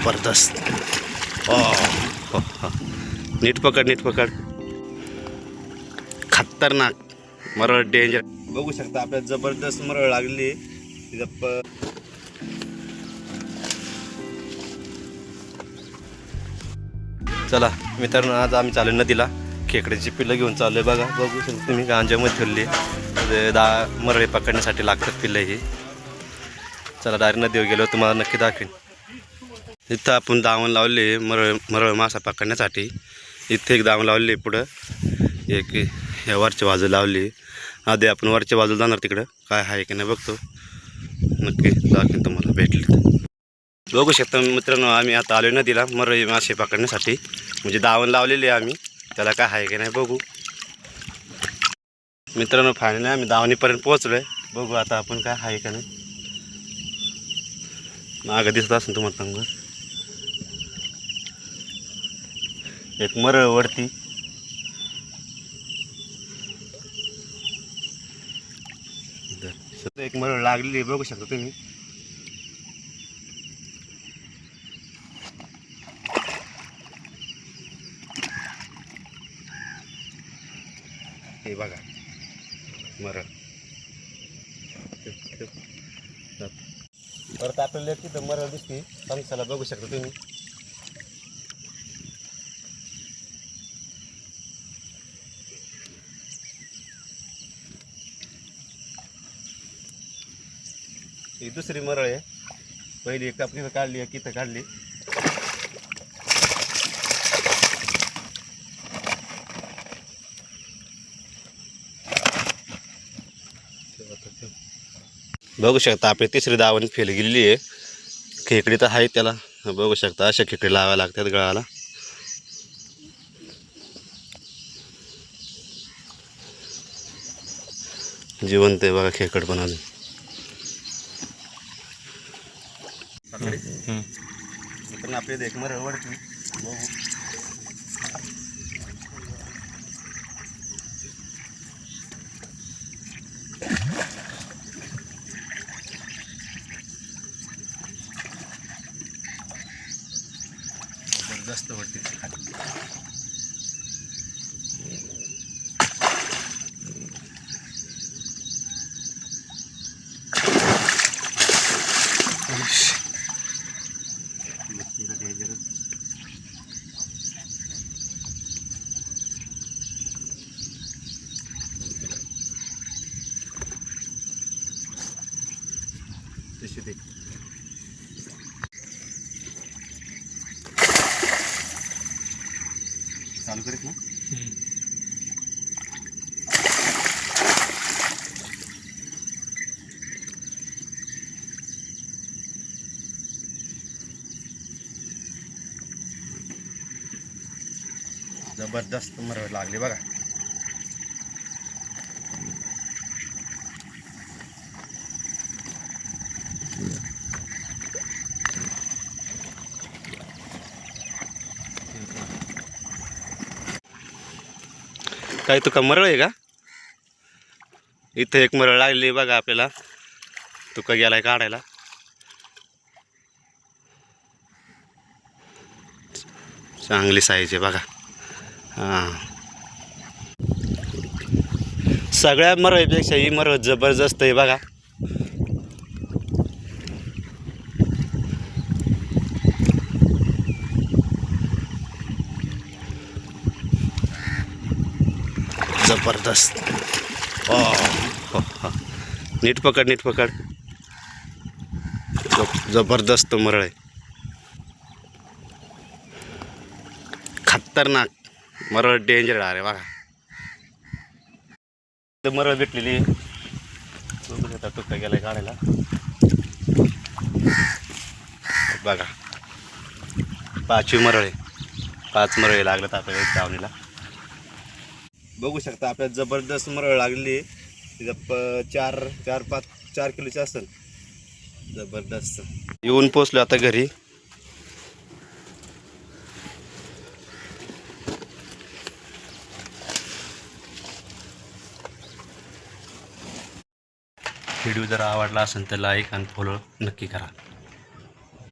जबरदस्त. ओ हो हो. नीट पकड. खतरनाक मरळ, डेंजर. बघू शकता आपल्याला जबरदस्त मरळ लागली. चला मित्रांनो, आज आम्ही चालू नदीला खेकड्याची पिल्लं घेऊन चाललोय. बघू शकता तुम्ही, गांजामध्ये ठेवली. मरळे पकडण्यासाठी लागतात पिल्लं ही. चला डायरेक्ट नदीवर गेलो तुम्हाला नक्की दाखवेन. इथं आपण दावण लावले मरळ मासा पकडण्यासाठी. इथे एक दावण लावले, पुढं एक ह्या वरच्या बाजू लावली. आधी आपण वरच्या बाजूला जाणार, तिकडं काय आहे की नाही बघतो, नक्की दाखवेन तुम्हाला भेटले. बघू शकता मित्रांनो, आम्ही आता आलो नदीला मरळी मासे पकडण्यासाठी. म्हणजे दावण लावलेले आम्ही, त्याला काय आहे की नाही बघू. मित्रांनो फायनली आम्ही दावणीपर्यंत पोहोचलोय. बघू आता आपण काय आहे का नाही. मागं दिसत असेल तुम्हाला चांगलं एक मरळ वरती. एक मरळ लागलेली बघू शकता तुम्ही. हे बघा मरळ. परत आपल्याला तिथं मरळ दिसते पंचाला, बघू शकता तुम्ही. ही दुसरी मरळ आहे. पहिली एक आपली काढली, एक इथं काढली. बघू शकता आपली तिसरी दावण फेल गेलेली आहे. खेकडी तर आहे त्याला, बघू शकता अशा खेकडी लावायला लागतात गळाला. जिवंत आहे बघा खेकड पण अजून. पण आपल्या एक मरळ वरती बघू. जबरदस्त वरती चालू करीत ना. जबरदस्त मरळ लागली बघा. काय तुका मरळ आहे का? इथं एक मरळ लागली बघा आपल्याला. तुका गेलाय काढायला. चांगली साईज आहे बघा. हां, सगळ्या मरळीपेक्षा ही मरळ जबरदस्त आहे बघा. जबरदस्त. ओ हो हो. नीट पकड. जबरदस्त मरळ आहे. खतरनाक मरळ, डेंजर आहे बघा. मरळ भेटलेली बघू शकता. तुका गेलाय काढायला बघा. 5वी मरळ आहे. 5 मरळे लागलेत आपल्याला दावणीला. बघू शकता आपल्याला जबरदस्त मरळ लागलेली. तिथं 4 किलोची असेल. जबरदस्त. येऊन पोचलो आता घरी. व्हिडिओ जर आवडला असेल तर लाईक आणि फॉलो नक्की करा.